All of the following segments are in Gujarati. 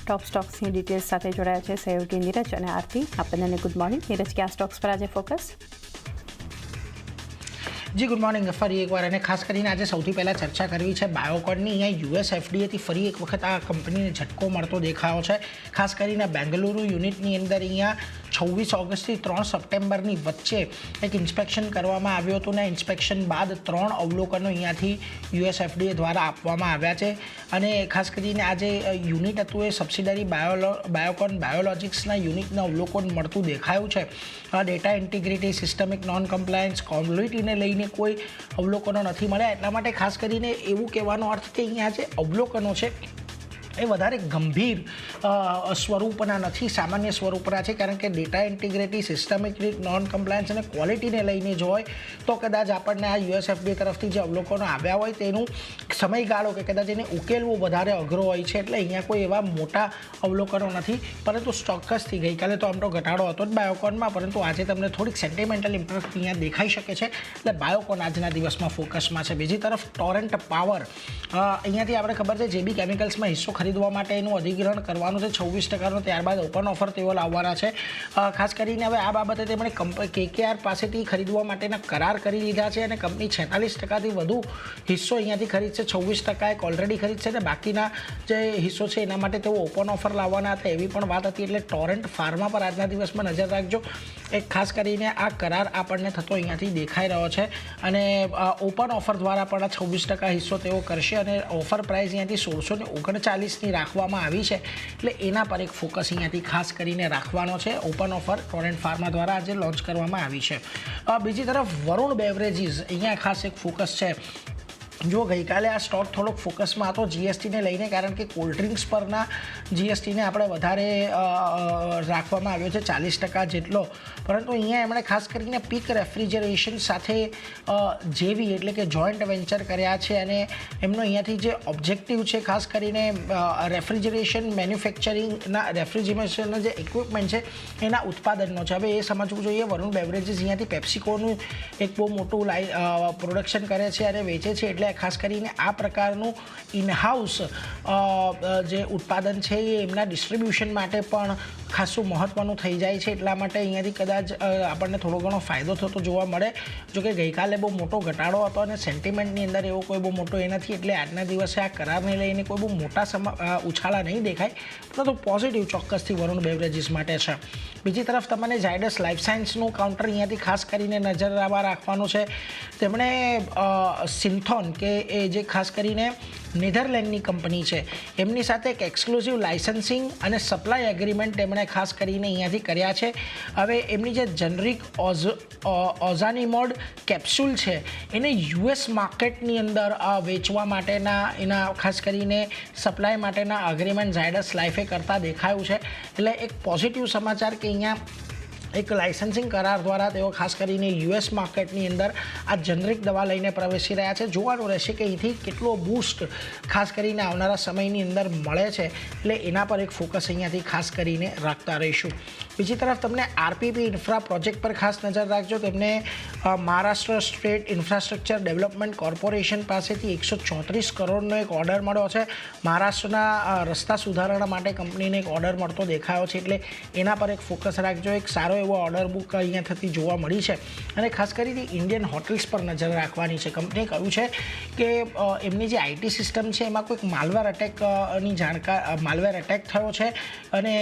टॉप स्टॉक्स की डिटेल्स સાથે જોડાયા છે સહયોગી નીરજ અને આરતી. આપણને ગુડ મોર્નિંગ. નીરજ, क्या स्टॉक्स पर આજે ફોકસ? જી ગુડ મોર્નિંગ. ફરી એકવાર અને ખાસ કરીને આજે સૌથી પહેલાં ચર્ચા કરવી છે બાયોકોનની. અહીંયા યુએસ એફડીએથી ફરી એક વખત આ કંપનીને ઝટકો મળતો દેખાયો છે. ખાસ કરીને બેંગલુરુ યુનિટની અંદર અહીંયા 26 ઓગસ્ટથી 3 સપ્ટેમ્બરની વચ્ચે એક ઇન્સ્પેક્શન કરવામાં આવ્યું હતું ને ઇન્સ્પેક્શન બાદ 3 અવલોકનો અહીંયાથી યુએસ એફડીએ દ્વારા આપવામાં આવ્યા છે. અને ખાસ કરીને આ જે યુનિટ હતું એ સબસિડરી બાયોકોન બાયોલોજિક્સના યુનિટનું અવલોકન મળતું દેખાયું છે. Data integrity, systemic non compliance, કોમ્પ્લિટીને લઈને કોઈ અવલોકનો નથી મળ્યા. એટલા માટે ખાસ કરીને એવું કહેવાનો અર્થ કે અહીંયા જે અવલોકનો છે એ વધારે ગંભીર સ્વરૂપના નથી, સામાન્ય સ્વરૂપના છે. કારણ કે data integrity, systemic non compliance અને ક્વોલિટીને લઈને જો હોય તો કદાચ આપણને આ યુએસએફડી તરફથી જે અવલોકનો આવ્યા હોય તેનું સમયગાળો કે કદાચ એને ઉકેલવો વધારે અઘરો હોય છે. એટલે અહીંયા કોઈ એવા મોટા અવલોકનો નથી. પરંતુ ચોક્કસથી ગઈકાલે તો આમ તો ઘટાડો હતો જ બાયોકોનમાં, પરંતુ આજે તમને થોડીક સેન્ટિમેન્ટલ ઇમ્પેક્ટ અહીંયા દેખાઈ શકે છે. એટલે બાયોકોન આજના દિવસમાં ફોકસમાં છે. બીજી તરફ ટોરેન્ટ પાવર, અહીંયાથી આપણે ખબર છે જેબી કેમિકલ્સમાં હિસ્સો ખરીદવા માટે એનું અધિગ્રહણ કરવાનું છે 26%. ત્યારબાદ ઓપન ઓફર તેઓ લાવવાના છે. ખાસ કરીને હવે આ બાબતે તેમણે કેકેઆર પાસેથી ખરીદવા માટેના કરાર કરી લીધા છે અને કંપની 46%થી વધુ હિસ્સો અહીંયાથી ખરીદશે. 26% એક ઓલરેડી ખરીદશે અને બાકીના જે હિસ્સો છે એના માટે તેઓ ઓપન ઓફર લાવવાના હતા એવી પણ વાત હતી. એટલે ટોરેન્ટ ફાર્મા પર આજના દિવસમાં નજર રાખજો. એક ખાસ કરીને આ કરાર આપણને થતો અહીંયાથી દેખાઈ રહ્યો છે અને ઓપન ઓફર દ્વારા પણ આ 26% હિસ્સો તેઓ કરશે અને ઓફર પ્રાઇસ અહીંયાથી 1639 રાખવામાં આવી છે. એટલે એના પર એક ફોકસ અહીંયાથી ખાસ કરીને રાખવાનો છે. ઓપન ઓફર ટોરેન્ટ ફાર્મા દ્વારા આજે લોન્ચ કરવામાં આવી છે. બીજી તરફ વરુણ બેવરેજીસ, અહીંયા ખાસ એક ફોકસ છે. જો ગઈકાલે આ સ્ટોક થોડોક ફોકસમાં હતો જીએસટીને લઈને, કારણ કે કોલ્ડ ડ્રિંક્સ પરના જીએસટીને આપણે વધારે રાખવામાં આવ્યો છે 40% જેટલો. પરંતુ અહીંયા એમણે ખાસ કરીને પીક રેફ્રિજરેશન સાથે જેવી એટલે કે જોઈન્ટ વેન્ચર કર્યા છે અને એમનો અહીંયાથી જે ઓબ્જેક્ટિવ છે ખાસ કરીને રેફ્રિજરેશન મેન્યુફેક્ચરિંગના રેફ્રિજરેશનના જે ઇક્વિપમેન્ટ છે એના ઉત્પાદનનો છે. હવે એ સમજવું જોઈએ વરુણ બેવરેજીસ અહીંયાથી પેપ્સિકોનું એક બહુ મોટું પ્રોડક્શન કરે છે અને વેચે છે. એટલે ખાસ કરીને આ પ્રકારનું ઇનહાઉસ જે ઉત્પાદન છે એ એમના ડિસ્ટ્રીબ્યુશન માટે પણ ખાસું મહત્ત્વનું થઈ જાય છે. એટલા માટે અહીંયાથી કદાચ આપણને થોડો ઘણો ફાયદો થતો જોવા મળે. જોકે ગઈકાલે બહુ મોટો ઘટાડો હતો અને સેન્ટિમેન્ટની અંદર એવો કોઈ બહુ મોટો એ નથી. એટલે આજના દિવસે આ કરારને લઈને કોઈ બહુ મોટા ઉછાળા નહીં દેખાય, પરંતુ પોઝિટિવ ચોક્કસથી વરુણ બેવરેજીસ માટે છે. બીજી તરફ તમને ઝાયડસ લાઈફ સાયન્સનું કાઉન્ટર અહીંયાથી ખાસ કરીને નજર રાખવાનું છે. તેમણે સિન્થોન કે એ જે ખાસ કરીને નેધરલેન્ડની કંપની છે એમની સાથે એક એક્સક્લુઝિવ લાઇસન્સિંગ અને સપ્લાય એગ્રીમેન્ટ તેમણે ખાસ કરીને અહીંયાથી કર્યા છે. હવે એમની જે જનરિક ઓઝાનિમોડ કેપ્સ્યુલ છે એને યુએસ માર્કેટની અંદર વેચવા માટેના એના ખાસ કરીને સપ્લાય માટેના અગ્રીમેન્ટ ઝાયડસ લાઈફે કરતા દેખાયું છે. એટલે એક પોઝિટિવ સમાચાર કે અહીંયા એક લાઇસન્સિંગ કરાર દ્વારા તેઓ ખાસ કરીને યુએસ માર્કેટની અંદર આ જનરિક દવા લઈને પ્રવેશી રહ્યા છે. જોવાનું રહેશે કે અહીંથી કેટલો બૂસ્ટ ખાસ કરીને આવનારા સમયની અંદર મળે છે. એટલે એના પર એક ફોકસ અહીંયાથી ખાસ કરીને રાખતા રહીશું. બીજી તરફ તમને આરપીપી ઇન્ફ્રા પ્રોજેક્ટ પર ખાસ નજર રાખજો. તેમને Maharashtra state infrastructure development corporation પાસેથી 134 કરોડનો એક ઓર્ડર મળ્યો છે. મહારાષ્ટ્રના રસ્તા સુધારણા માટે કંપનીને એક ઓર્ડર મળતો દેખાયો છે. એટલે એના પર એક ફોકસ રાખજો. એક સારો એવો ઓર્ડર બુક અહીંયા થતી જોવા મળી છે. અને ખાસ કરીને ઇન્ડિયન હોટલ્સ પર નજર રાખવાની છે. કંપનીએ કહ્યું છે કે એમની જે આઈટી સિસ્ટમ છે એમાં કોઈક માલવેર અટેક થયો છે અને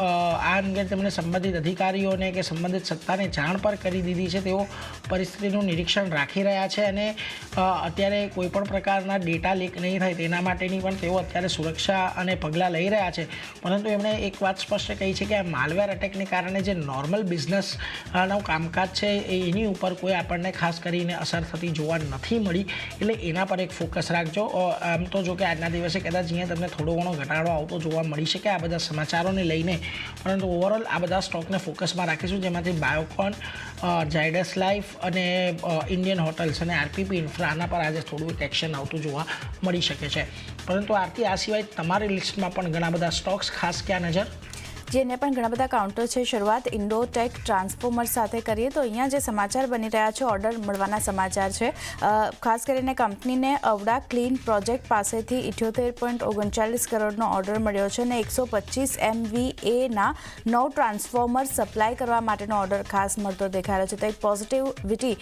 આ અંગે તેમણે સંબંધિત અધિકારીઓને કે સંબંધિત સત્તાને જાણ પર કરી દીધી છે. તેઓ પરિસ્થિતિનું નિરીક્ષણ રાખી રહ્યા છે અને અત્યારે કોઈપણ પ્રકારના ડેટા લીક નહીં થાય તેના માટેની પણ તેઓ અત્યારે સુરક્ષા અને પગલાં લઈ રહ્યા છે. પરંતુ એમણે એક વાત સ્પષ્ટ કહી છે કે આ માલવેર અટેકને કારણે જે નોર્મલ બિઝનેસનું કામકાજ છે એની ઉપર કોઈ આપણને ખાસ કરીને અસર થતી જોવા નથી મળી. એટલે એના પર એક ફોકસ રાખજો. આમ તો જો કે આજના દિવસે કદાચ અહીંયા તમને થોડો ઘણો ઘટાડો આવતો જોવા મળી શકે આ બધા સમાચારોને લઈને, પરંતુ ઓવરઓલ આ બધા સ્ટોકને ફોકસમાં રાખીશું, જેમાંથી બાયોકોન, ઝાયડસ લાઈફ અને ઇન્ડિયન હોટલ્સ અને આરપીપી ઇન્ફ્રા આના પર આજે થોડું એક એક્શન આવતું જોવા મળી શકે છે. પરંતુ આરતી, આ સિવાય તમારી લિસ્ટમાં પણ ઘણા બધા સ્ટોક્સ, ખાસ ક્યાં નજર? જેને પણ ઘણા બધા કાઉન્ટર છે. શરૂઆત ઇન્ડોટેક ટ્રાન્સફોર્મર સાથે કરીએ તો અહીંયા જે સમાચાર બની રહ્યા છે, ઓર્ડર મળવાના સમાચાર છે. ખાસ કરીને કંપનીને અવડા ક્લીન પ્રોજેક્ટ પાસેથી 78.39 કરોડનો ઓર્ડર મળ્યો છે અને 125 MVA ના 9 ટ્રાન્સફોર્મર સપ્લાય કરવા માટેનો ઓર્ડર ખાસ મળતો દેખાઈ રહ્યો છે. તો એક પોઝિટિવિટી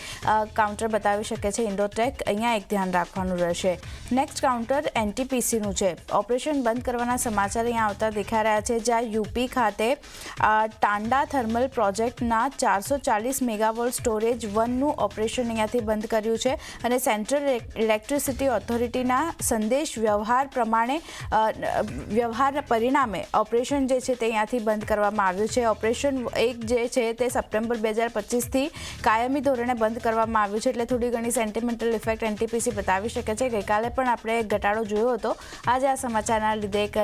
કાઉન્ટર બતાવી શકે છે ઇન્ડોટેક. અહીંયા એક ધ્યાન રાખવાનું રહેશે. નેક્સ્ટ કાઉન્ટર એનટીપીસીનું છે. ઓપરેશન બંધ કરવાના સમાચાર અહીંયા આવતા દેખાઈ રહ્યા છે, જ્યાં યુપી ખાતે ટાંડા થર્મલ પ્રોજેક્ટના 440 મેગાવોલ્ટ સ્ટોરેજ 1નું ઓપરેશન અહીંયાથી બંધ કર્યું છે અને સેન્ટ્રલ ઇલેક્ટ્રિસિટી ઓથોરિટીના સંદેશ વ્યવહાર પરિણામે ઓપરેશન જે છે તે અહીંયાથી બંધ કરવામાં આવ્યું છે. ઓપરેશન 1 જે છે તે સપ્ટેમ્બર 2025થી કાયમી ધોરણે બંધ કરવામાં આવ્યું છે, એટલે થોડી ઘણી સેન્ટિમેન્ટલ ઇફેક્ટ એનટીપીસી બતાવી શકે છે. ગઈકાલે પણ આપણે એક ઘટાડો જોયો હતો. આજે આ સમાચારના લીધે એક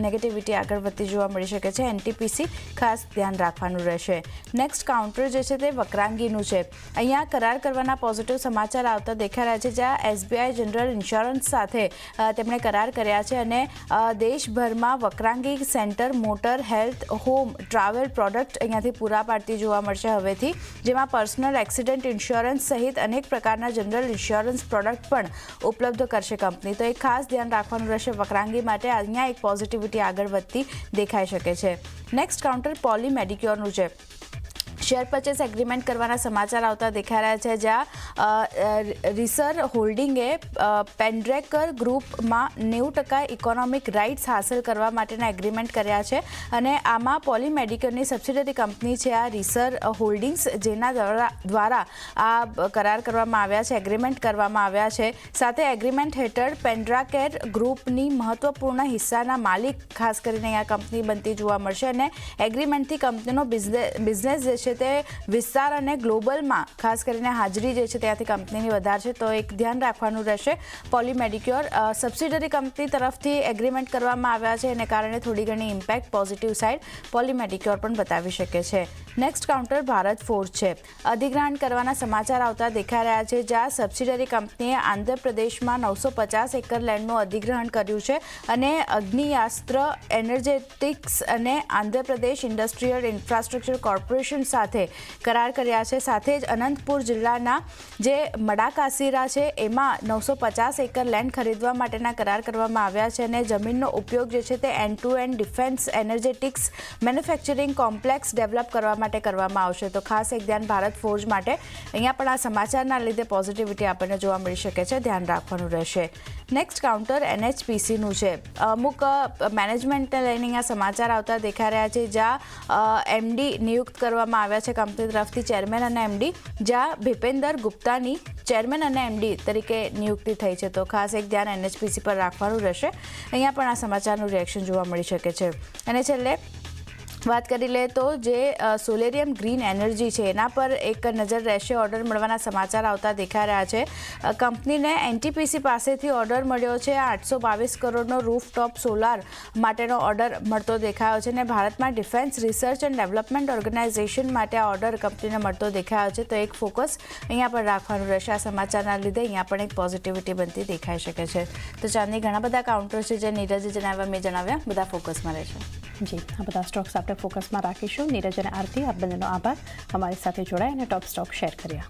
નેગેટિવિટી આગળ વધતી જોવા મળી શકે છે. એનટીપીસી ખાસ ધ્યાન રાખવાનું રહેશે. નેક્સ્ટ કાઉન્ટર જે છે તે વકરાંગીનું છે. અહીંયા કરાર કરવાના પોઝિટિવ સમાચાર આવતા દેખાઈ રહ્યા છે, જ્યાં એસબીઆઈ જનરલ ઇન્સ્યોરન્સ સાથે તેમણે કરાર કર્યા છે અને દેશભરમાં Vakrangee center motor, health, home, travel product અહીંયાથી પૂરા પાડતી જોવા મળશે હવેથી, જેમાં પર્સનલ એક્સિડન્ટ ઇન્સ્યોરન્સ સહિત અનેક પ્રકારના જનરલ ઇન્સ્યોરન્સ પ્રોડક્ટ પણ ઉપલબ્ધ કરશે કંપની. તો એક ખાસ ધ્યાન રાખવાનું રહેશે વકરાંગી માટે. અહીંયા એક પોઝિટિવિટી આગળ વધતી દેખાઈ શકે છે. નેક્સ્ટ કાઉન્ટર પોલી મેડિક્યોરનું છે. શેર પરચેસ એગ્રીમેન્ટ કરવાના સમાચાર આવતા દેખાઈ રહ્યા છે, જ્યાં રિસર હોલ્ડિંગે પેન્ડ્રેકર ગ્રુપમાં 90% ઇકોનોમિક રાઇટ્સ હાંસલ કરવા માટેના એગ્રીમેન્ટ કર્યા છે અને આમાં પોલી મેડિક્યોરની સબસિડરી કંપની છે આ રિસર હોલ્ડિંગ્સ, જેના દ્વારા આ કરાર કરવામાં આવ્યા છે, એગ્રીમેન્ટ કરવામાં આવ્યા છે. સાથે એગ્રીમેન્ટ હેઠળ પેન્ડ્રાકેર ગ્રુપની મહત્વપૂર્ણ હિસ્સાના માલિક ખાસ કરીને અહીંયા કંપની બનતી જોવા મળશે અને એગ્રીમેન્ટથી કંપનીનો બિઝનેસ જે છે તે વિસ્તાર અને ગ્લોબલમાં ખાસ કરીને હાજરી જે છે ત્યાંથી કંપનીની વધારશે. તો એક ધ્યાન રાખવાનું રહેશે. પોલી મેડિક્યોર સબસિડરી કંપની તરફથી એગ્રીમેન્ટ કરવામાં આવ્યા છે, એને કારણે થોડી ઘણી impact positive side poly Medicure પણ બતાવી શકે છે. નેક્સ્ટ કાઉન્ટર ભારત ફોર્જ છે. અધિગ્રહણ કરવાના સમાચાર આવતા દેખાઈ રહ્યા છે, જ્યાં સબસિડરી કંપનીએ આંધ્રપ્રદેશમાં 950 એકર લેન્ડનું અધિગ્રહણ કર્યું છે અને અગ્નિયાસ્ત્ર એનર્જેટિક્સ અને આંધ્રપ્રદેશ ઇન્ડસ્ટ્રીયલ ઇન્ફ્રાસ્ટ્રક્ચર કોર્પોરેશન સાથે કરાર કર્યા છે. સાથે જ અનંતપુર જિલ્લાના જે મડાકાસીરા છે એમાં 950 એકર લેન્ડ ખરીદવા માટેના કરાર કરવામાં આવ્યા છે અને જમીનનો ઉપયોગ જે છે તે end to end defence energetics manufacturing complex develop કરવા માટે કરવામાં આવશે. તો ખાસ એક ધ્યાન ભારત ફોર્જ માટે. અહીંયા પણ આ સમાચારના લીધે પોઝિટિવિટી આપણને જોવા મળી શકે છે, ધ્યાન રાખવાનું રહેશે. નેક્સ્ટ કાઉન્ટર એનએચપીસીનું છે. અમુક મેનેજમેન્ટને લઈને અહીંયા સમાચાર આવતા દેખાઈ રહ્યા છે, જ્યાં એમડી નિયુક્ત કરવામાં આવ્યા છે કંપની તરફથી, ચેરમેન અને એમડી, જ્યાં ભીપેન્દર ગુપ્તાની ચેરમેન અને એમડી તરીકે નિયુક્તિ થઈ છે. તો ખાસ એક ધ્યાન એનએચપીસી પર રાખવાનું રહેશે. અહીંયા પણ આ સમાચારનું રિએક્શન જોવા મળી શકે છે. અને છેલ્લે વાત કરી લે તો જે સોલેરિયમ ગ્રીન એનર્જી છે એના પર એક નજર રહેશે. ઓર્ડર મળવાના સમાચાર આવતા દેખાઈ રહ્યા છે. કંપનીને એનટીપીસી પાસેથી ઓર્ડર મળ્યો છે 822 કરોડનો રૂફટોપ સોલાર માટેનો ઓર્ડર મળતો દેખાયો છે અને ભારતમાં defence research and development organisation માટે આ ઓર્ડર કંપનીને મળતો દેખાયો છે. તો એક ફોકસ અહીંયા પર રાખવાનું રહેશે. આ સમાચારના લીધે અહીંયા પણ એક પોઝિટિવિટી બનતી દેખાઈ શકે છે. તો ચાંદની ઘણા બધા કાઉન્ટર છે જે નીરજે જણાવ્યા, મેં જણાવ્યા, બધા ફોકસમાં રહેશે. જી, આ બધા સ્ટોક્સ આપણે ફોકસમાં રાખીશું. નીરજ અને આરતી, આપ બંનેનો આભાર અમારી સાથે જોડાય અને ટોપ સ્ટોક શેર કર્યા.